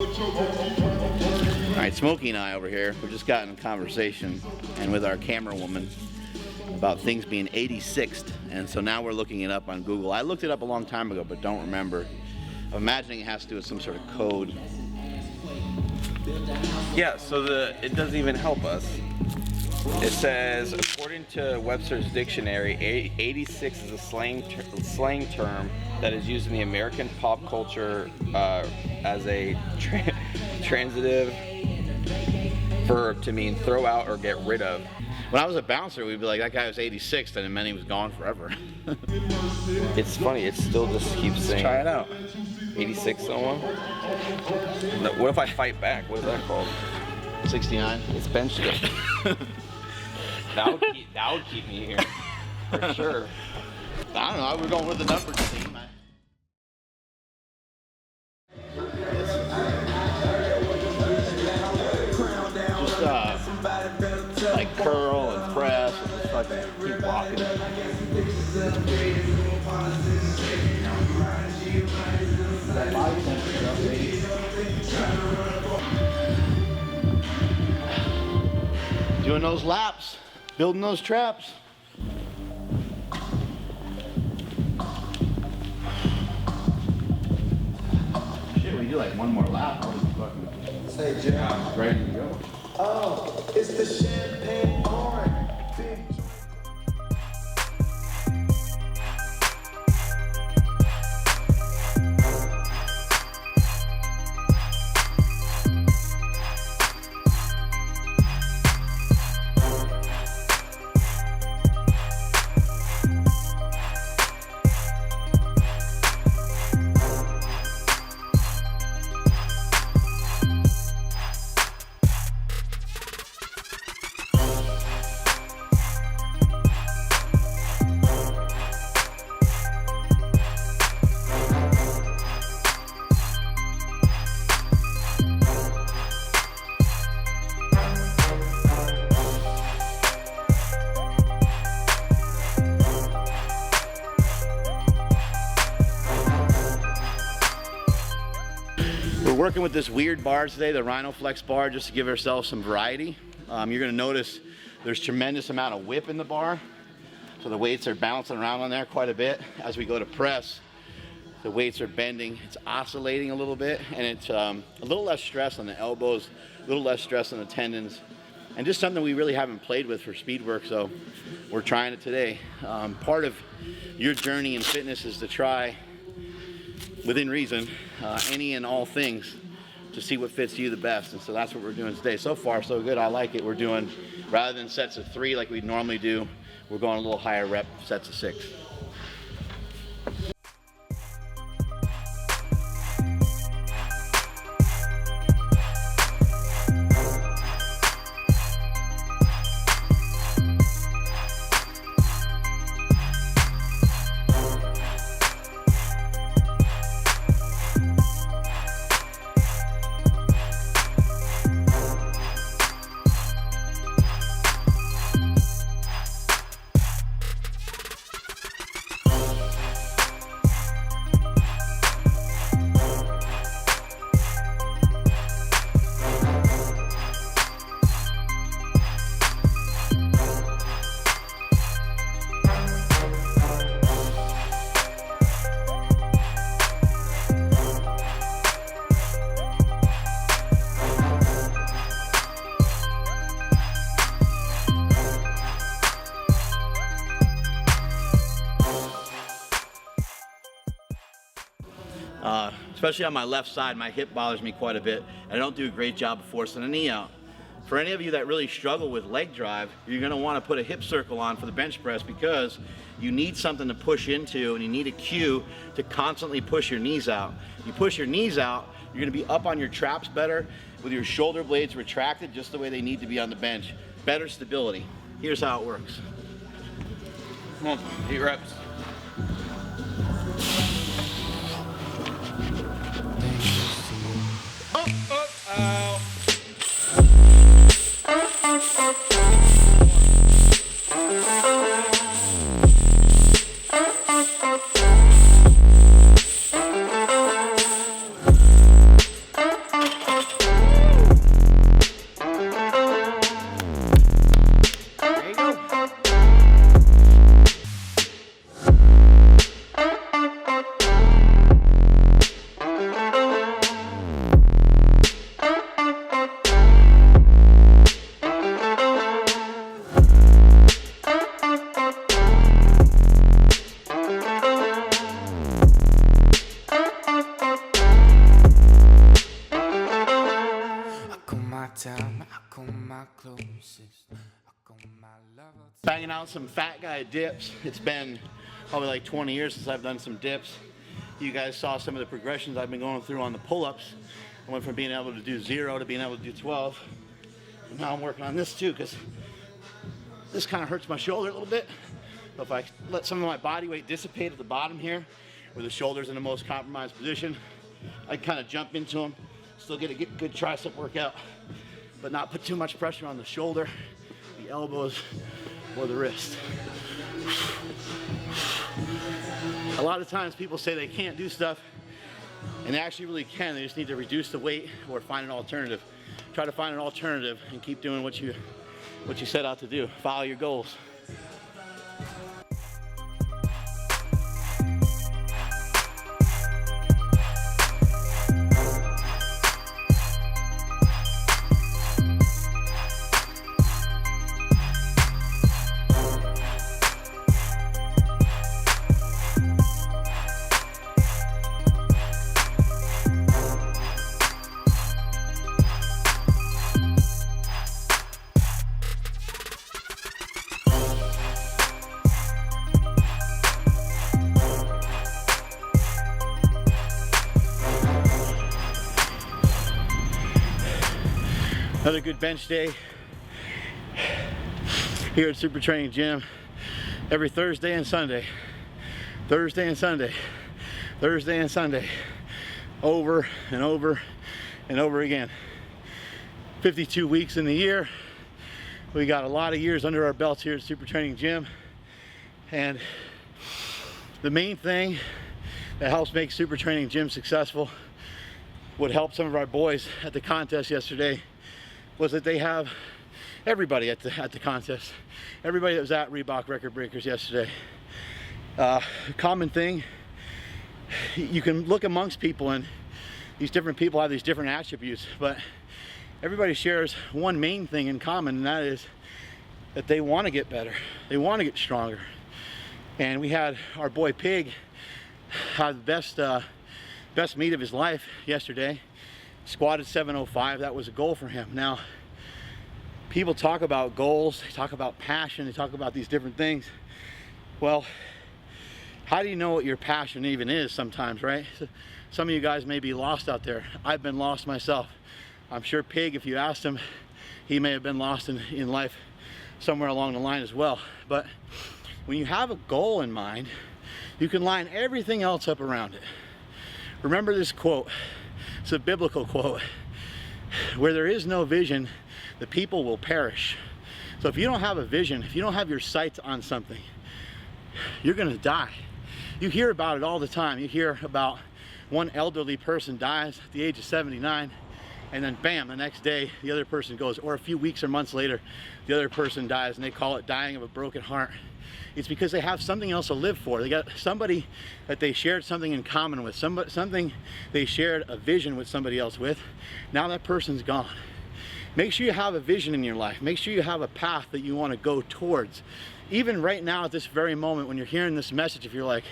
Alright, Smokey and I over here, we've just gotten in conversation and with our camera woman about things being 86th, and so now we're looking it up on Google. I looked it up a long time ago, but don't remember. I'm imagining it has to do with some sort of code. Yeah, so it doesn't even help us. It says, according to Webster's dictionary, 86 is a slang term that is used in the American pop culture as a transitive verb to mean throw out or get rid of. When I was a bouncer, we'd be like, that guy was 86th, and it meant he was gone forever. It's funny, it still just keeps saying. Try it out. 86 someone? No, what if I fight back? What is that called? 69. It's bench strength. that would keep me here. For sure. I don't know, we're going with the numbers team. Just like curl and press and just fucking keep walking. Doing those laps, building those traps. Shit, we do like one more lap. I'll just fucking say, Jeff. ready to go. Oh, it's the champagne pouring. We're working with this weird bar today, the Rhino Flex bar, just to give ourselves some variety. You're going to notice there's tremendous amount of whip in the bar, so the weights are bouncing around on there quite a bit. As we go to press, the weights are bending, it's oscillating a little bit, and it's a little less stress on the elbows, a little less stress on the tendons, and just something we really haven't played with for speed work, so we're trying it today. Part of your journey in fitness is to try, within reason, any and all things to see what fits you the best, and so that's what we're doing today. So far so good, I like it. We're doing, rather than sets of 3 like we normally do, we're going a little higher rep, sets of 6. Especially on my left side, my hip bothers me quite a bit. I don't do a great job of forcing the knee out. For any of you that really struggle with leg drive, you're going to want to put a hip circle on for the bench press, because you need something to push into and you need a cue to constantly push your knees out. You push your knees out, you're going to be up on your traps better with your shoulder blades retracted just the way they need to be on the bench. Better stability. Here's how it works. Come on, 8 reps. Up, up, out. time, I call my closest, I call my lover. Banging out some fat guy dips. It's been probably like 20 years since I've done some dips. You guys saw some of the progressions I've been going through on the pull-ups. I went from being able to do 0 to being able to do 12. And now I'm working on this too, because this kind of hurts my shoulder a little bit. But if I let some of my body weight dissipate at the bottom here, where the shoulder's in the most compromised position, I kind of jump into them, still get a good tricep workout, but not put too much pressure on the shoulder, the elbows, or the wrist. A lot of times people say they can't do stuff, and they actually really can. They just need to reduce the weight or find an alternative. Try to find an alternative and keep doing what you set out to do. Follow your goals. Another good bench day here at SuperTraining Gym every Thursday and Sunday. Thursday and Sunday. Thursday and Sunday. Over and over and over again. 52 weeks in the year. We got a lot of years under our belts here at SuperTraining Gym. And the main thing that helps make SuperTraining Gym successful, what helped some of our boys at the contest yesterday, was that they have everybody at the contest. Everybody that was at Reebok Record Breakers yesterday. Common thing, you can look amongst people and these different people have these different attributes, but everybody shares one main thing in common, and that is that they want to get better. They want to get stronger. And we had our boy Pig have the best meet of his life yesterday. Squatted 705. That was a goal for him. Now, people talk about goals, they talk about passion, they talk about these different things. Well, how do you know what your passion even is sometimes, right? Some of you guys may be lost out there. I've been lost myself. I'm sure Pig, if you asked him, he may have been lost in life somewhere along the line as well. But when you have a goal in mind, you can line everything else up around it. Remember this quote. It's a biblical quote. Where there is no vision, the people will perish. So if you don't have a vision, if you don't have your sights on something, you're gonna die. You hear about it all the time. You hear about one elderly person dies at the age of 79, and then bam, the next day the other person goes, or a few weeks or months later, the other person dies, and they call it dying of a broken heart. It's because they have something else to live for. They got somebody that they shared something in common with, something they shared a vision with somebody else with. Now that person's gone. Make sure you have a vision in your life. Make sure you have a path that you want to go towards. Even right now at this very moment when you're hearing this message, if you're like,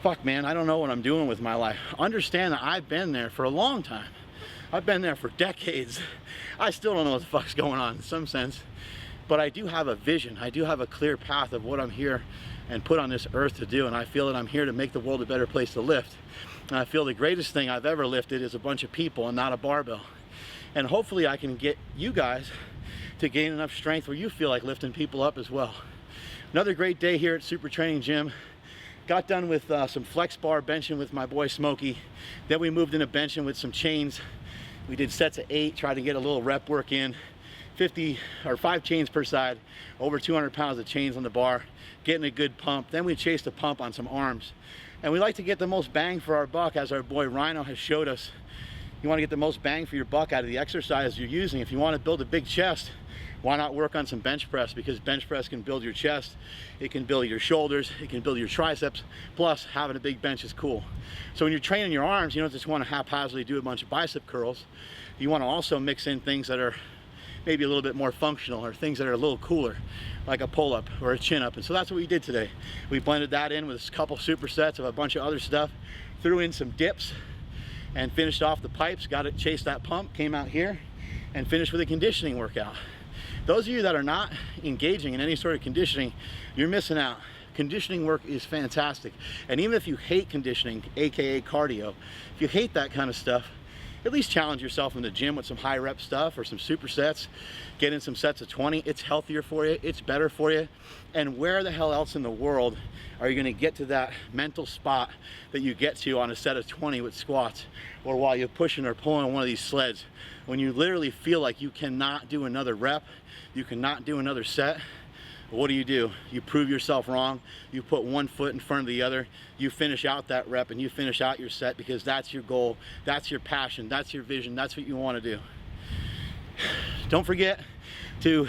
fuck man, I don't know what I'm doing with my life. Understand that I've been there for a long time. I've been there for decades. I still don't know what the fuck's going on in some sense. But I do have a vision. I do have a clear path of what I'm here and put on this earth to do. And I feel that I'm here to make the world a better place to lift. And I feel the greatest thing I've ever lifted is a bunch of people and not a barbell. And hopefully I can get you guys to gain enough strength where you feel like lifting people up as well. Another great day here at SuperTraining Gym. Got done with some flex bar benching with my boy Smokey. Then we moved into benching with some chains. We did sets of 8, tried to get a little rep work in. 5 chains per side, over 200 pounds of chains on the bar, getting a good pump. Then we chased a pump on some arms. And we like to get the most bang for our buck, as our boy Rhino has showed us. You want to get the most bang for your buck out of the exercise you're using. If you want to build a big chest, why not work on some bench press? Because bench press can build your chest, it can build your shoulders, it can build your triceps, plus having a big bench is cool. So when you're training your arms, you don't just want to haphazardly do a bunch of bicep curls. You want to also mix in things that are maybe a little bit more functional, or things that are a little cooler, like a pull-up or a chin-up. And so that's what we did today. We blended that in with a couple supersets of a bunch of other stuff, threw in some dips, and finished off the pipes. Got it, chased that pump, came out here, and finish with a conditioning workout. Those of you that are not engaging in any sort of conditioning, you're missing out. Conditioning work is fantastic. And even if you hate conditioning, AKA cardio, if you hate that kind of stuff, at least challenge yourself in the gym with some high rep stuff or some supersets. Get in some sets of 20. It's healthier for you, it's better for you. And where the hell else in the world are you gonna get to that mental spot that you get to on a set of 20 with squats, or while you're pushing or pulling one of these sleds, when you literally feel like you cannot do another rep, you cannot do another set? What do? You prove yourself wrong. You put one foot in front of the other. You finish out that rep and you finish out your set, because that's your goal, that's your passion, that's your vision, that's what you want to do. Don't forget to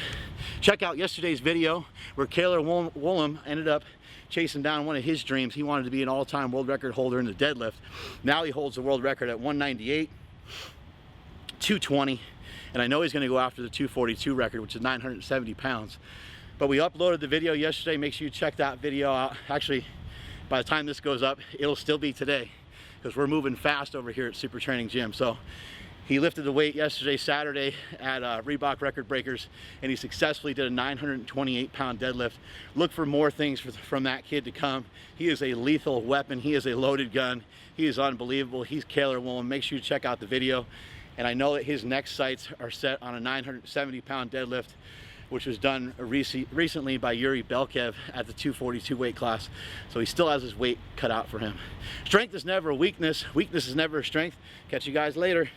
check out yesterday's video where Kaylor Woolham ended up chasing down one of his dreams. He wanted to be an all-time world record holder in the deadlift. Now he holds the world record at 198, 220, and I know he's going to go after the 242 record, which is 970 pounds. But we uploaded the video yesterday. Make sure you check that video out. Actually, by the time this goes up, it'll still be today, because we're moving fast over here at SuperTraining Gym. So he lifted the weight yesterday, Saturday, at Reebok Record Breakers, and he successfully did a 928-pound deadlift. Look for more things from that kid to come. He is a lethal weapon. He is a loaded gun. He is unbelievable. He's Kaylor Woolham. Make sure you check out the video. And I know that his next sights are set on a 970-pound deadlift, which was done recently by Yuri Belkev at the 242 weight class. So he still has his weight cut out for him. Strength is never a weakness. Weakness is never a strength. Catch you guys later.